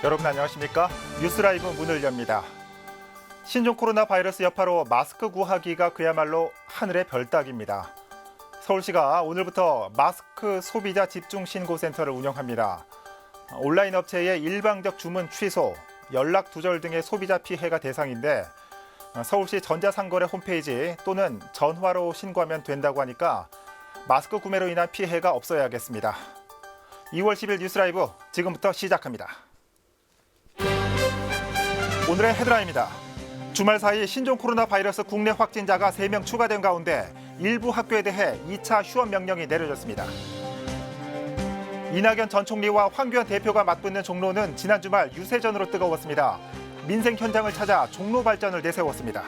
여러분 안녕하십니까? 뉴스라이브 문을 엽니다. 신종 코로나 바이러스 여파로 마스크 구하기가 그야말로 하늘의 별 따기입니다. 서울시가 오늘부터 마스크 소비자 집중 신고센터를 운영합니다. 온라인 업체의 일방적 주문 취소, 연락 두절 등의 소비자 피해가 대상인데 서울시 전자상거래 홈페이지 또는 전화로 신고하면 된다고 하니까 마스크 구매로 인한 피해가 없어야겠습니다. 2월 10일 뉴스라이브 지금부터 시작합니다. 오늘의 헤드라인입니다. 주말 사이 신종 코로나 바이러스 국내 확진자가 3명 추가된 가운데 일부 학교에 대해 2차 휴업 명령이 내려졌습니다. 이낙연 전 총리와 황교안 대표가 맞붙는 종로는 지난 주말 유세전으로 뜨거웠습니다. 민생 현장을 찾아 종로 발전을 내세웠습니다.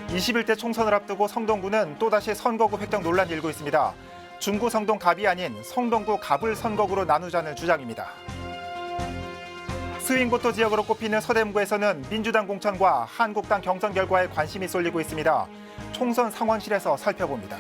21대 총선을 앞두고 성동구는 또다시 선거구 획득 논란이 일고 있습니다. 중구 성동 갑이 아닌 성동구 갑을 선거구로 나누자는 주장입니다. 스윙보터 지역으로 꼽히는 서대문구에서는 민주당 공천과 한국당 경선 결과에 관심이 쏠리고 있습니다. 총선 상황실에서 살펴봅니다.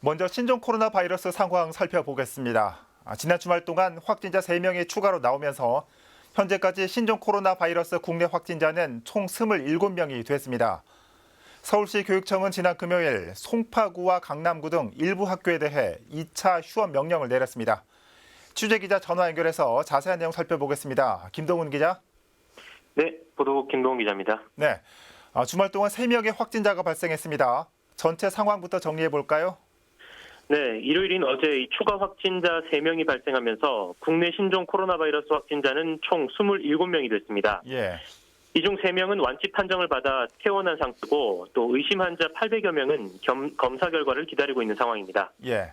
먼저 신종 코로나 바이러스 상황 살펴보겠습니다. 지난 주말 동안 확진자 3명이 추가로 나오면서 현재까지 신종 코로나 바이러스 국내 확진자는 총 27명이 됐습니다. 서울시 교육청은 지난 금요일 송파구와 강남구 등 일부 학교에 대해 2차 휴업 명령을 내렸습니다. 취재기자 전화 연결해서 자세한 내용 살펴보겠습니다. 김동훈 기자. 네, 보도국 김동훈 기자입니다. 네, 주말 동안 3명의 확진자가 발생했습니다. 전체 상황부터 정리해 볼까요? 네, 일요일인 어제 추가 확진자 3명이 발생하면서 국내 신종 코로나 바이러스 확진자는 총 27명이 됐습니다. 예. 이 중 3명은 완치 판정을 받아 퇴원한 상태고 또 의심 환자 800여 명은 검사 결과를 기다리고 있는 상황입니다. 예.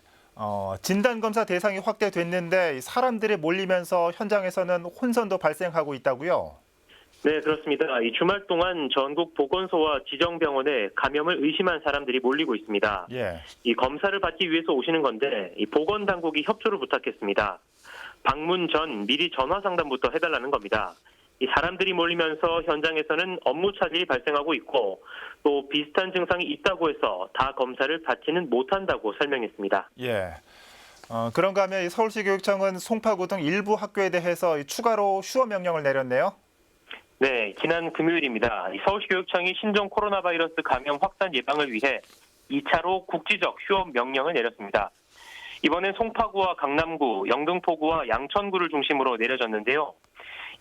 진단검사 대상이 확대됐는데 사람들이 몰리면서 현장에서는 혼선도 발생하고 있다고요? 네, 그렇습니다. 이 주말 동안 전국 보건소와 지정병원에 감염을 의심한 사람들이 몰리고 있습니다. 예. 이 검사를 받기 위해서 오시는 건데 이 보건당국이 협조를 부탁했습니다. 방문 전 미리 전화 상담부터 해달라는 겁니다. 이 사람들이 몰리면서 현장에서는 업무 차질이 발생하고 있고 또 비슷한 증상이 있다고 해서 다 검사를 받지는 못한다고 설명했습니다. 예. 그런가 하면 서울시 교육청은 송파구 등 일부 학교에 대해서 추가로 휴업 명령을 내렸네요. 네, 지난 금요일입니다. 서울시 교육청이 신종 코로나 바이러스 감염 확산 예방을 위해 2차로 국지적 휴업 명령을 내렸습니다. 이번엔 송파구와 강남구, 영등포구와 양천구를 중심으로 내려졌는데요.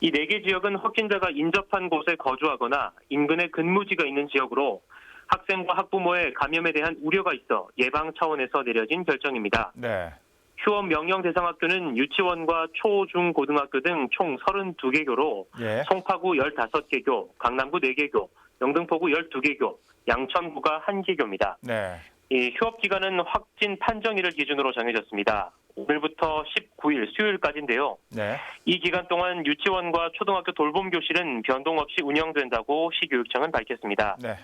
이 4개 지역은 확진자가 인접한 곳에 거주하거나 인근에 근무지가 있는 지역으로 학생과 학부모의 감염에 대한 우려가 있어 예방 차원에서 내려진 결정입니다. 네. 휴업 명령 대상 학교는 유치원과 초, 중, 고등학교 등 총 32개교로 예. 송파구 15개교, 강남구 4개교, 영등포구 12개교, 양천구가 1개교입니다. 네. 이 휴업 기간은 확진 판정일을 기준으로 정해졌습니다. 오늘부터 19일 수요일까지인데요. 네. 이 기간 동안 유치원과 초등학교 돌봄 교실은 변동 없이 운영된다고 시교육청은 밝혔습니다. 네.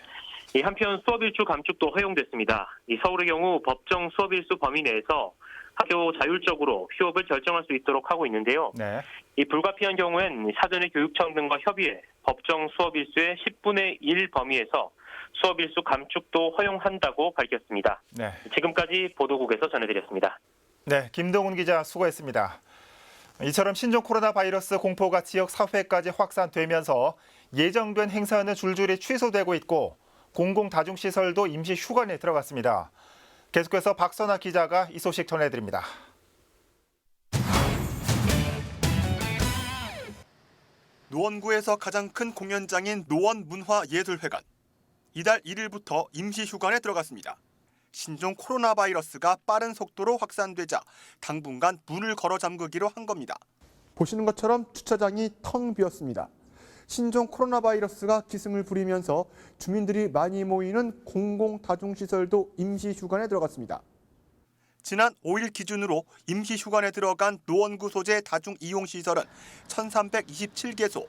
한편 수업일수 감축도 허용됐습니다. 서울의 경우 법정 수업일수 범위 내에서 학교 자율적으로 휴업을 결정할 수 있도록 하고 있는데요. 네. 불가피한 경우엔 사전에 교육청 등과 협의해 법정 수업일수의 10분의 1 범위에서 수업일수 감축도 허용한다고 밝혔습니다. 네. 지금까지 보도국에서 전해드렸습니다. 네, 김동훈 기자 수고했습니다. 이처럼 신종 코로나 바이러스 공포가 지역 사회까지 확산되면서 예정된 행사는 줄줄이 취소되고 있고 공공다중시설도 임시 휴관에 들어갔습니다. 계속해서 박선아 기자가 이 소식 전해드립니다. 노원구에서 가장 큰 공연장인 노원문화예술회관. 이달 1일부터 임시 휴관에 들어갔습니다. 신종 코로나 바이러스가 빠른 속도로 확산되자 당분간 문을 걸어 잠그기로 한 겁니다. 보시는 것처럼 주차장이 텅 비었습니다. 신종 코로나 바이러스가 기승을 부리면서 주민들이 많이 모이는 공공다중시설도 임시 휴관에 들어갔습니다. 지난 5일 기준으로 임시 휴관에 들어간 노원구 소재 다중이용시설은 1,327개소,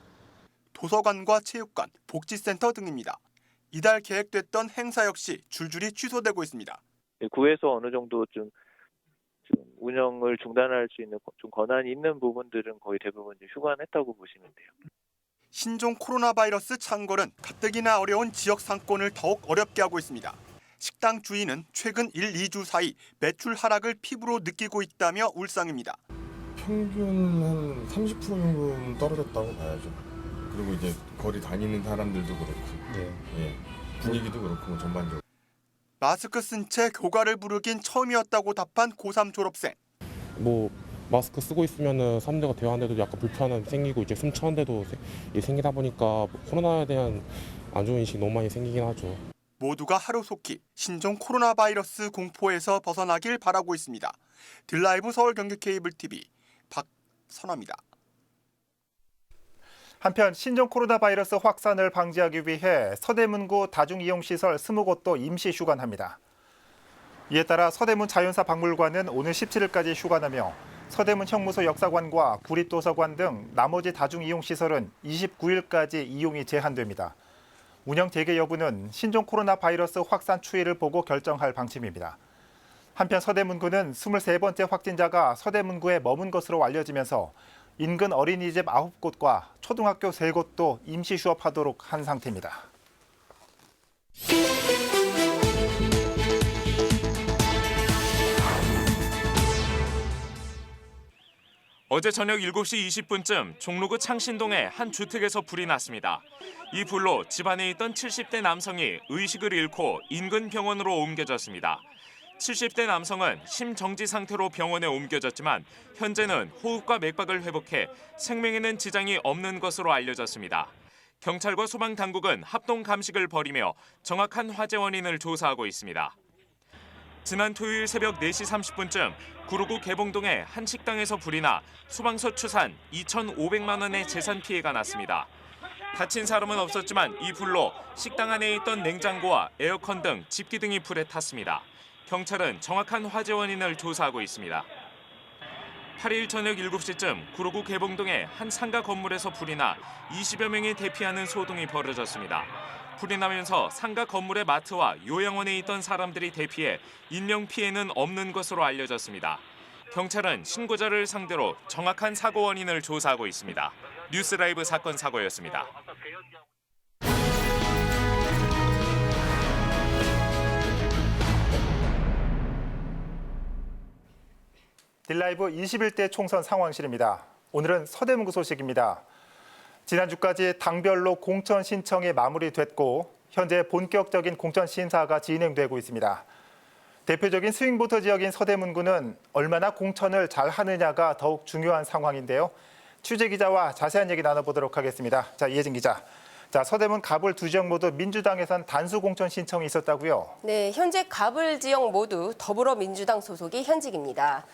도서관과 체육관, 복지센터 등입니다. 이달 계획됐던 행사 역시 줄줄이 취소되고 있습니다. 구에서 어느 정도 좀 운영을 중단할 수 있는 좀 권한이 있는 부분들은 거의 대부분 휴관했다고 보시면 돼요. 신종 코로나 바이러스 창궐은 가뜩이나 어려운 지역 상권을 더욱 어렵게 하고 있습니다. 식당 주인은 최근 1, 2주 사이 매출 하락을 피부로 느끼고 있다며 울상입니다. 평균 한 30% 정도는 떨어졌다고 봐야죠. 그리고 이제 거리 다니는 사람들도 그렇고, 분위기도 그렇고 전반적으로. 마스크 쓴 채 교가를 부르긴 처음이었다고 답한 고3 졸업생. 마스크 쓰고 있으면은 사람들과 대화하는데도 약간 불편함이 생기고 이제 숨 차는데도 생기다 보니까 코로나에 대한 안 좋은 인식이 너무 많이 생기긴 하죠. 모두가 하루속히 신종 코로나 바이러스 공포에서 벗어나길 바라고 있습니다. 딜라이브 서울 경기 케이블 TV 박선화입니다. 한편 신종 코로나 바이러스 확산을 방지하기 위해 서대문구 다중이용시설 20곳도 임시 휴관합니다. 이에 따라 서대문 자연사 박물관은 오늘 17일까지 휴관하며 서대문 형무소 역사관과 구립도서관 등 나머지 다중이용시설은 29일까지 이용이 제한됩니다. 운영 재개 여부는 신종 코로나 바이러스 확산 추이를 보고 결정할 방침입니다. 한편 서대문구는 23번째 확진자가 서대문구에 머문 것으로 알려지면서 인근 어린이집 9곳과 초등학교 3곳도 임시 휴업하도록 한 상태입니다. 어제 저녁 7시 20분쯤 종로구 창신동의 한 주택에서 불이 났습니다. 이 불로 집안에 있던 70대 남성이 의식을 잃고 인근 병원으로 옮겨졌습니다. 70대 남성은 심정지 상태로 병원에 옮겨졌지만 현재는 호흡과 맥박을 회복해 생명에는 지장이 없는 것으로 알려졌습니다. 경찰과 소방당국은 합동 감식을 벌이며 정확한 화재 원인을 조사하고 있습니다. 지난 토요일 새벽 4시 30분쯤 구로구 개봉동의 한 식당에서 불이 나 소방서 추산 2,500만 원의 재산 피해가 났습니다. 다친 사람은 없었지만 이 불로 식당 안에 있던 냉장고와 에어컨 등 집기 등이 불에 탔습니다. 경찰은 정확한 화재 원인을 조사하고 있습니다. 8일 저녁 7시쯤 구로구 개봉동의 한 상가 건물에서 불이 나 20여 명이 대피하는 소동이 벌어졌습니다. 불이 나면서 상가 건물의 마트와 요양원에 있던 사람들이 대피해 인명 피해는 없는 것으로 알려졌습니다. 경찰은 신고자를 상대로 정확한 사고 원인을 조사하고 있습니다. 뉴스라이브 사건 사고였습니다. 딜라이브 21대 총선 상황실입니다. 오늘은 서대문구 소식입니다. 지난주까지 당별로 공천 신청이 마무리됐고 현재 본격적인 공천 심사가 진행되고 있습니다. 대표적인 스윙보터 지역인 서대문구는 얼마나 공천을 잘 하느냐가 더욱 중요한 상황인데요. 취재 기자와 자세한 얘기 나눠보도록 하겠습니다. 자, 이혜진 기자. 자, 서대문 가불 두 지역 모두 민주당에선 단수 공천 신청이 있었다고요? 네, 현재 가불 지역 모두 더불어민주당 소속이 현직입니다.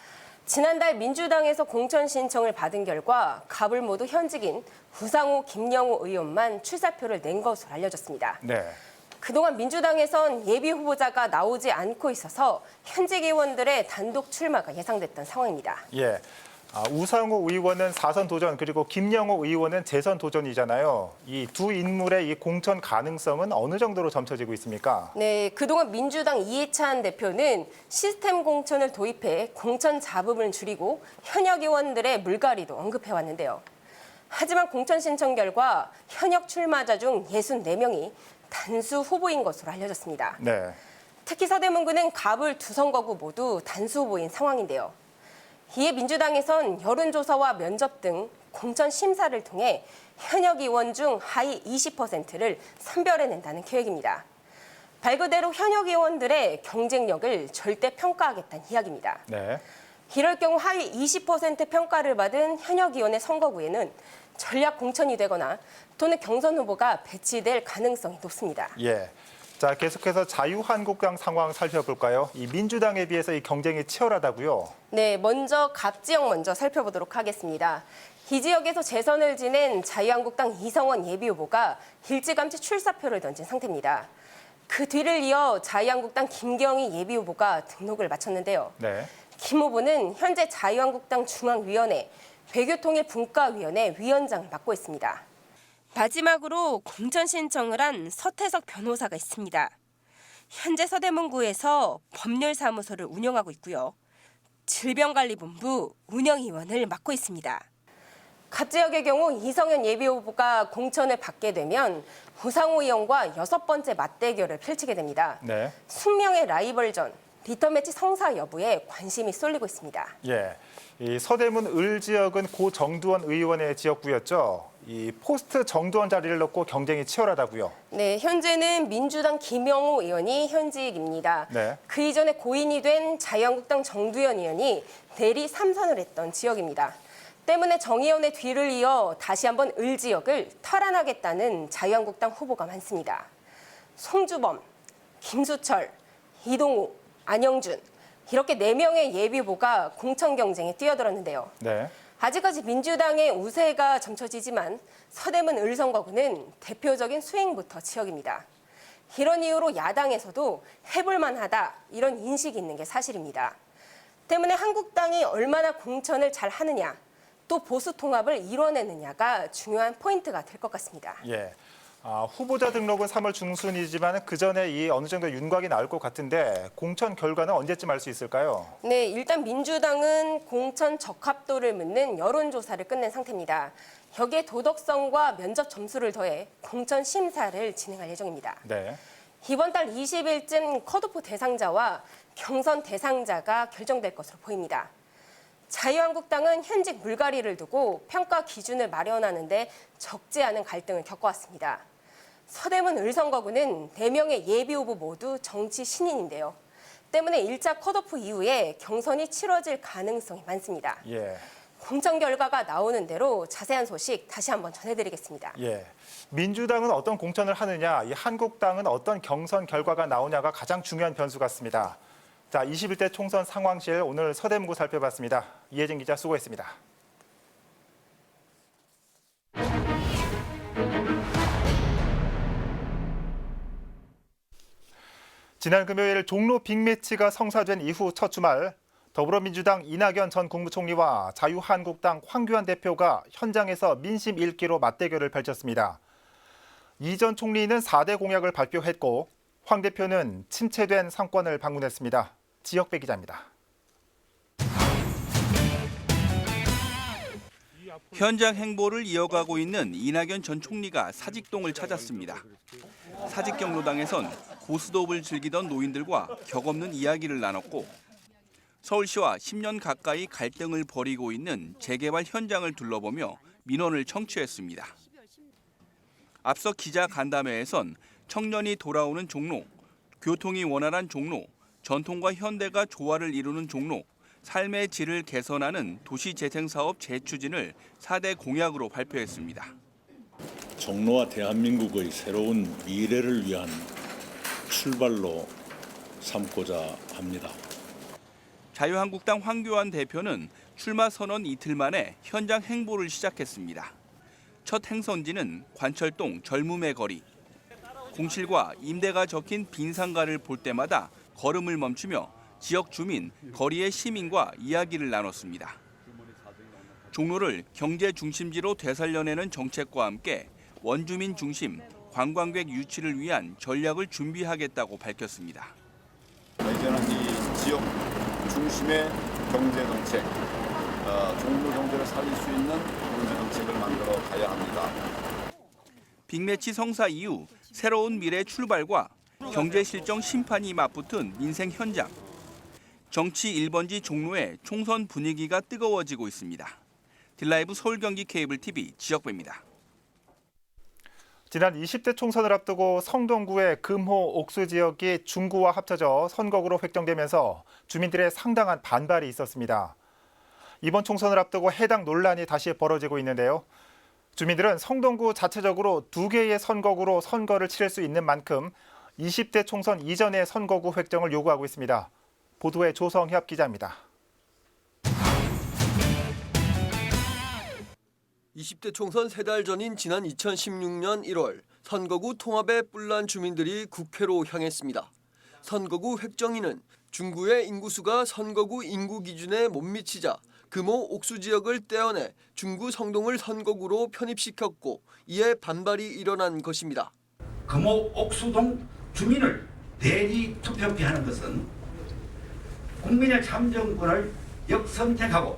지난달 민주당에서 공천 신청을 받은 결과 가불 모두 현직인 우상호, 김영호 의원만 출사표를 낸 것으로 알려졌습니다. 네. 그동안 민주당에선 예비 후보자가 나오지 않고 있어서 현직 의원들의 단독 출마가 예상됐던 상황입니다. 예. 우상호 의원은 4선 도전 그리고 김영호 의원은 재선 도전이잖아요. 이 두 인물의 이 공천 가능성은 어느 정도로 점쳐지고 있습니까? 네, 그동안 민주당 이해찬 대표는 시스템 공천을 도입해 공천 잡음을 줄이고 현역 의원들의 물갈이도 언급해왔는데요. 하지만 공천 신청 결과 현역 출마자 중 64명이 단수 후보인 것으로 알려졌습니다. 네. 특히 서대문구는 가불 두 선거구 모두 단수 후보인 상황인데요. 이에 민주당에선 여론조사와 면접 등 공천 심사를 통해 현역 의원 중 하위 20%를 선별해낸다는 계획입니다. 말 그대로 현역 의원들의 경쟁력을 절대 평가하겠다는 이야기입니다. 네. 이럴 경우 하위 20% 평가를 받은 현역 의원의 선거구에는 전략 공천이 되거나 또는 경선 후보가 배치될 가능성이 높습니다. 예. 자, 계속해서 자유한국당 상황 살펴볼까요? 이 민주당에 비해서 이 경쟁이 치열하다고요? 네, 먼저 갑 지역 먼저 살펴보도록 하겠습니다. 이 지역에서 재선을 지낸 자유한국당 이성원 예비후보가 일찌감치 출사표를 던진 상태입니다. 그 뒤를 이어 자유한국당 김경희 예비후보가 등록을 마쳤는데요. 네. 김 후보는 현재 자유한국당 중앙위원회 외교통일분과위원회 위원장을 맡고 있습니다. 마지막으로 공천 신청을 한 서태석 변호사가 있습니다. 현재 서대문구에서 법률사무소를 운영하고 있고요. 질병관리본부 운영위원을 맡고 있습니다. 갑 지역의 경우 이성현 예비후보가 공천을 받게 되면 우상호 의원과 6번째 맞대결을 펼치게 됩니다. 네. 숙명의 라이벌전, 리턴 매치 성사 여부에 관심이 쏠리고 있습니다. 예. 이 서대문 을 지역은 고 정두원 의원의 지역구였죠. 이 포스트 정두원 자리를 놓고 경쟁이 치열하다고요. 네, 현재는 민주당 김영호 의원이 현직입니다. 네. 그 이전에 고인이 된 자유한국당 정두현 의원이 대리 3선을 했던 지역입니다. 때문에 정 의원의 뒤를 이어 다시 한번 을 지역을 탈환하겠다는 자유한국당 후보가 많습니다. 송주범, 김수철, 이동우, 안영준 이렇게 4명의 예비후보가 공천 경쟁에 뛰어들었는데요. 네. 아직까지 민주당의 우세가 점쳐지지만 서대문 을 선거구는 대표적인 스윙부터 지역입니다. 이런 이유로 야당에서도 해볼만하다 이런 인식이 있는 게 사실입니다. 때문에 한국당이 얼마나 공천을 잘 하느냐 또 보수 통합을 이뤄내느냐가 중요한 포인트가 될 것 같습니다. 예. 후보자 등록은 3월 중순이지만 그 전에 이 어느 정도 윤곽이 나올 것 같은데 공천 결과는 언제쯤 알 수 있을까요? 네, 일단 민주당은 공천 적합도를 묻는 여론조사를 끝낸 상태입니다. 여기에 도덕성과 면접 점수를 더해 공천 심사를 진행할 예정입니다. 네. 이번 달 20일쯤 컷오프 대상자와 경선 대상자가 결정될 것으로 보입니다. 자유한국당은 현직 물갈이를 두고 평가 기준을 마련하는데 적지 않은 갈등을 겪어왔습니다. 서대문 을 선거구는 4명의 예비후보 모두 정치 신인인데요. 때문에 1차 컷오프 이후에 경선이 치러질 가능성이 많습니다. 예. 공천 결과가 나오는 대로 자세한 소식 다시 한번 전해드리겠습니다. 예. 민주당은 어떤 공천을 하느냐, 이 한국당은 어떤 경선 결과가 나오냐가 가장 중요한 변수 같습니다. 자, 21대 총선 상황실 오늘 서대문구 살펴봤습니다. 이혜진 기자 수고했습니다. 지난 금요일 종로 빅매치가 성사된 이후 첫 주말 더불어민주당 이낙연 전 국무총리와 자유한국당 황교안 대표가 현장에서 민심 읽기로 맞대결을 펼쳤습니다. 이 전 총리는 4대 공약을 발표했고 황 대표는 침체된 상권을 방문했습니다. 지역배 기자입니다. 현장 행보를 이어가고 있는 이낙연 전 총리가 사직동을 찾았습니다. 사직경로당에선 고스톱을 즐기던 노인들과 격없는 이야기를 나눴고 서울시와 10년 가까이 갈등을 벌이고 있는 재개발 현장을 둘러보며 민원을 청취했습니다. 앞서 기자 간담회에선 청년이 돌아오는 종로, 교통이 원활한 종로, 전통과 현대가 조화를 이루는 종로, 삶의 질을 개선하는 도시재생사업 재추진을 4대 공약으로 발표했습니다. 종로와 대한민국의 새로운 미래를 위한 출발로 삼고자 합니다. 자유한국당 황교안 대표는 출마 선언 이틀 만에 현장 행보를 시작했습니다. 첫 행선지는 관철동 젊음의 거리. 공실과 임대가 적힌 빈 상가를 볼 때마다 걸음을 멈추며 지역 주민, 거리의 시민과 이야기를 나눴습니다. 종로를 경제 중심지로 되살려내는 정책과 함께 원주민 중심, 관광객 유치를 위한 전략을 준비하겠다고 밝혔습니다. 이제는 이 지역 중심의 경제 정책, 종로 경제를 살릴 수 있는 경제 정책을 만들어 가야 합니다. 빅매치 성사 이후 새로운 미래 출발과 경제 실정 심판이 맞붙은 민생 현장. 정치 1번지 종로의 총선 분위기가 뜨거워지고 있습니다. 딜라이브 서울 경기 케이블 TV 지역배입니다. 지난 20대 총선을 앞두고 성동구의 금호, 옥수 지역이 중구와 합쳐져 선거구로 획정되면서 주민들의 상당한 반발이 있었습니다. 이번 총선을 앞두고 해당 논란이 다시 벌어지고 있는데요. 주민들은 성동구 자체적으로 2개의 선거구로 선거를 치를 수 있는 만큼 20대 총선 이전의 선거구 획정을 요구하고 있습니다. 보도에 조성협 기자입니다. 20대 총선 3달 전인 지난 2016년 1월 선거구 통합에 뿔난 주민들이 국회로 향했습니다. 선거구 획정위는 중구의 인구수가 선거구 인구 기준에 못 미치자 금호 옥수 지역을 떼어내 중구 성동을 선거구로 편입시켰고 이에 반발이 일어난 것입니다. 금호 옥수동 주민을 대리 투표케 하는 것은 국민의 참정권을 역선택하고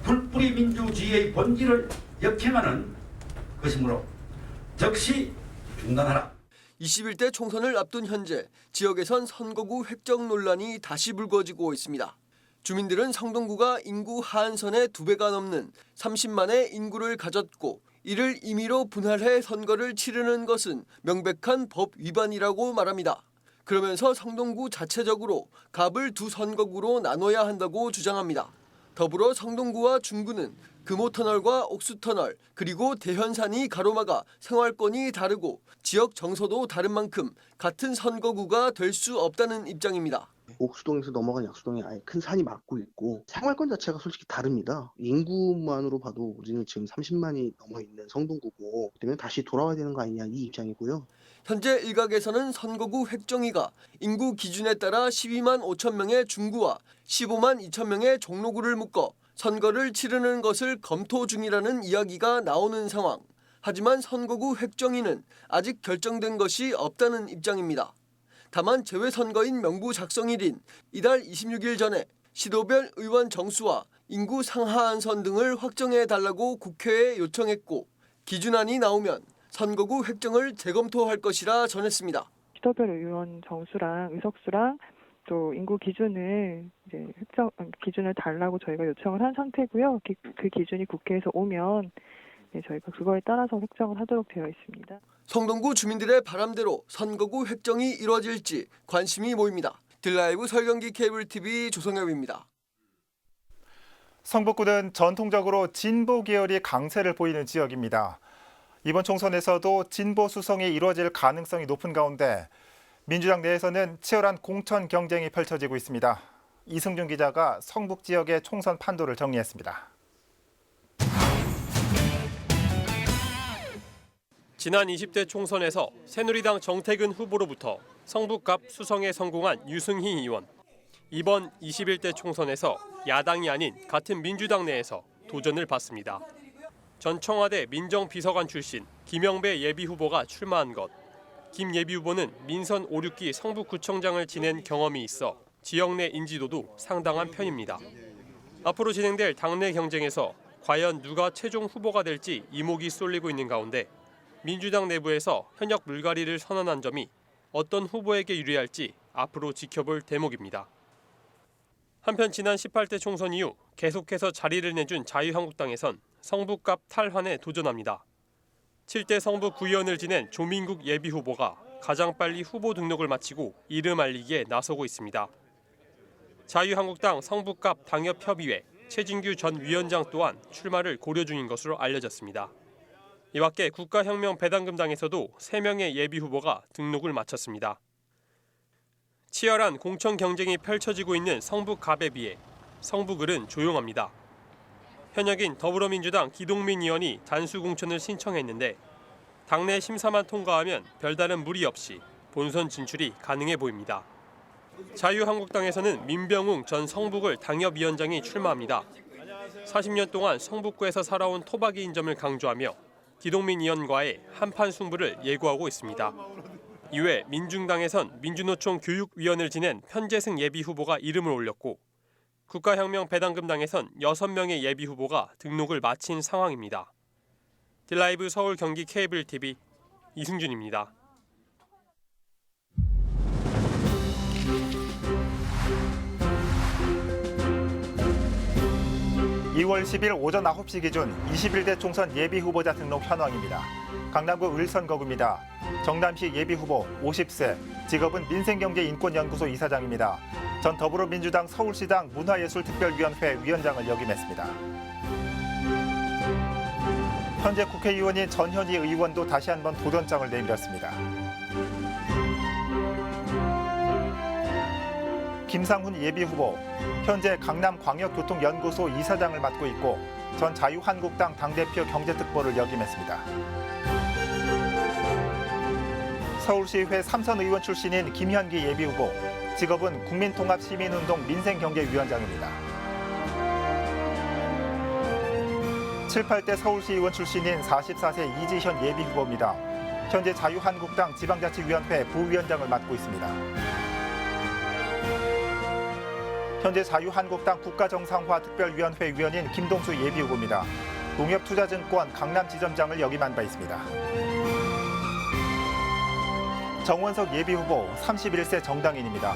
불뿌리 민주주의의 본질을 역행하는 것이므로 즉시 중단하라. 21대 총선을 앞둔 현재 지역에선 선거구 획정 논란이 다시 불거지고 있습니다. 주민들은 성동구가 인구 하한선의 2배가 넘는 30만의 인구를 가졌고 이를 임의로 분할해 선거를 치르는 것은 명백한 법 위반이라고 말합니다. 그러면서 성동구 자체적으로 갑을 2선거구로 나눠야 한다고 주장합니다. 더불어 성동구와 중구는 금호터널과 옥수터널 그리고 대현산이 가로막아 생활권이 다르고 지역 정서도 다른 만큼 같은 선거구가 될 수 없다는 입장입니다. 옥수동에서 넘어간 약수동에 아예 큰 산이 막고 있고 생활권 자체가 솔직히 다릅니다. 인구만으로 봐도 우리는 지금 30만이 넘어 있는 성동구고 그러면 다시 돌아와야 되는 거 아니냐 이 입장이고요. 현재 일각에서는 선거구 획정위가 인구 기준에 따라 12만 5천 명의 중구와 15만 2천 명의 종로구를 묶어 선거를 치르는 것을 검토 중이라는 이야기가 나오는 상황. 하지만 선거구 획정위는 아직 결정된 것이 없다는 입장입니다. 다만 재외선거인 명부 작성일인 이달 26일 전에 시도별 의원 정수와 인구 상하한선 등을 확정해달라고 국회에 요청했고 기준안이 나오면 선거구 획정을 재검토할 것이라 전했습니다. 시도별 의원 정수랑 의석수랑 또 인구 기준을 이제 기준을 달라고 저희가 요청을 한 상태고요. 그 기준이 국회에서 오면 저희가 그거에 따라서 획정을 하도록 되어 있습니다. 성동구 주민들의 바람대로 선거구 획정이 이루어질지 관심이 모입니다. 딜라이브 설경기 케이블TV 조성엽입니다. 성북구는 전통적으로 진보 계열이 강세를 보이는 지역입니다. 이번 총선에서도 진보 수성이 이루어질 가능성이 높은 가운데 민주당 내에서는 치열한 공천 경쟁이 펼쳐지고 있습니다. 이승준 기자가 성북 지역의 총선 판도를 정리했습니다. 지난 20대 총선에서 새누리당 정태근 후보로부터 성북갑 수성에 성공한 유승희 의원. 이번 21대 총선에서 야당이 아닌 같은 민주당 내에서 도전을 받습니다. 전 청와대 민정비서관 출신 김영배 예비후보가 출마한 것. 김 예비후보는 민선 5, 6기 성북구청장을 지낸 경험이 있어 지역 내 인지도도 상당한 편입니다. 앞으로 진행될 당내 경쟁에서 과연 누가 최종 후보가 될지 이목이 쏠리고 있는 가운데 민주당 내부에서 현역 물갈이를 선언한 점이 어떤 후보에게 유리할지 앞으로 지켜볼 대목입니다. 한편 지난 18대 총선 이후 계속해서 자리를 내준 자유한국당에선 성북갑 탈환에 도전합니다. 7대 성북 구의원을 지낸 조민국 예비후보가 가장 빨리 후보 등록을 마치고 이름 알리기에 나서고 있습니다. 자유한국당 성북갑 당협협의회 최진규 전 위원장 또한 출마를 고려 중인 것으로 알려졌습니다. 이 밖에 국가혁명배당금당에서도 3명의 예비후보가 등록을 마쳤습니다. 치열한 공천 경쟁이 펼쳐지고 있는 성북갑에 비해 성북을은 조용합니다. 현역인 더불어민주당 기동민 의원이 단수 공천을 신청했는데 당내 심사만 통과하면 별다른 무리 없이 본선 진출이 가능해 보입니다. 자유한국당에서는 민병웅 전 성북을 당협위원장이 출마합니다. 40년 동안 성북구에서 살아온 토박이인 점을 강조하며 기동민 의원과의 한판 승부를 예고하고 있습니다. 이외 민중당에선 민주노총 교육위원을 지낸 편재승 예비후보가 이름을 올렸고 국가혁명배당금당에선 6명의 예비후보가 등록을 마친 상황입니다. 딜라이브 서울 경기 케이블TV 이승준입니다. 2월 10일 오전 9시 기준 21대 총선 예비후보자 등록 현황입니다. 강남구 을선거구입니다. 정남시 예비후보 50세, 직업은 민생경제인권연구소 이사장입니다. 전 더불어민주당 서울시당 문화예술특별위원회 위원장을 역임했습니다. 현재 국회의원인 전현희 의원도 다시 한번 도전장을 내밀었습니다. 김상훈 예비후보, 현재 강남광역교통연구소 이사장을 맡고 있고 전 자유한국당 당대표 경제특보를 역임했습니다. 서울시의회 삼선 의원 출신인 김현기 예비후보, 직업은 국민통합시민운동 민생경제위원장입니다. 7, 8대 서울시의원 출신인 44세 이지현 예비후보입니다. 현재 자유한국당 지방자치위원회 부위원장을 맡고 있습니다. 현재 자유한국당 국가정상화 특별위원회 위원인 김동수 예비후보입니다. 농협투자증권 강남지점장을 역임한 바 있습니다. 정원석 예비후보 31세 정당인입니다.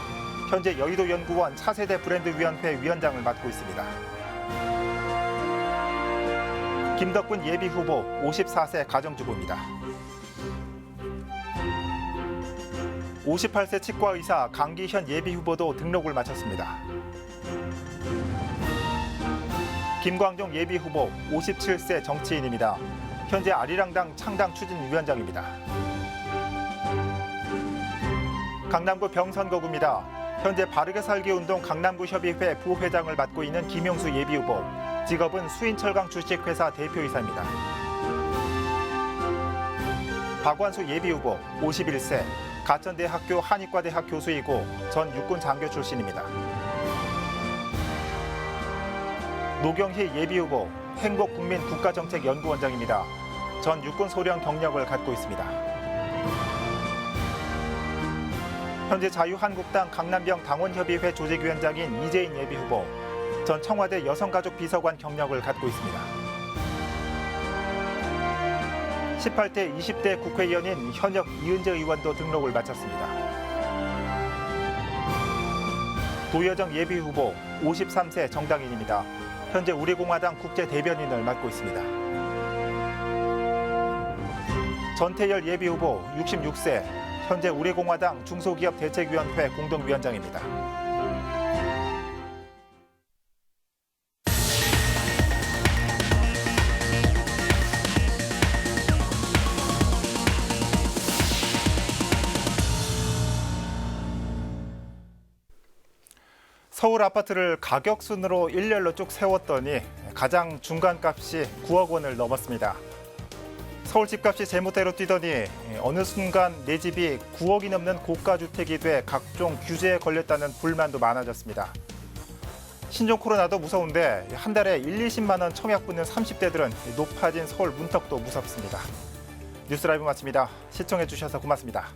현재 여의도연구원 차세대 브랜드위원회 위원장을 맡고 있습니다. 김덕분 예비후보 54세 가정주부입니다. 58세 치과의사 강기현 예비후보도 등록을 마쳤습니다. 김광종 예비후보 57세 정치인입니다. 현재 아리랑당 창당 추진위원장입니다. 강남구 병선거구입니다. 현재 바르게 살기 운동 강남구 협의회 부회장을 맡고 있는 김용수 예비후보. 직업은 수인철강 주식회사 대표이사입니다. 박완수 예비후보 51세, 가천대학교 한의과대학 교수이고 전 육군 장교 출신입니다. 노경희 예비후보 행복국민국가정책연구원장입니다. 전 육군 소령 경력을 갖고 있습니다. 현재 자유한국당 강남병 당원협의회 조직위원장인 이재인 예비후보, 전 청와대 여성가족비서관 경력을 갖고 있습니다. 18대, 20대 국회의원인 현역 이은재 의원도 등록을 마쳤습니다. 도여정 예비후보 53세 정당인입니다. 현재 우리공화당 국제대변인을 맡고 있습니다. 전태열 예비후보 66세, 현재 우리공화당 중소기업대책위원회 공동위원장입니다. 서울 아파트를 가격 순으로 일렬로 쭉 세웠더니 가장 중간값이 9억 원을 넘었습니다. 서울 집값이 제멋대로 뛰더니 어느 순간 내 집이 9억이 넘는 고가주택이 돼 각종 규제에 걸렸다는 불만도 많아졌습니다. 신종 코로나도 무서운데 한 달에 20만 원 청약 붙는 30대들은 높아진 서울 문턱도 무섭습니다. 뉴스라이브 마칩니다. 시청해 주셔서 고맙습니다.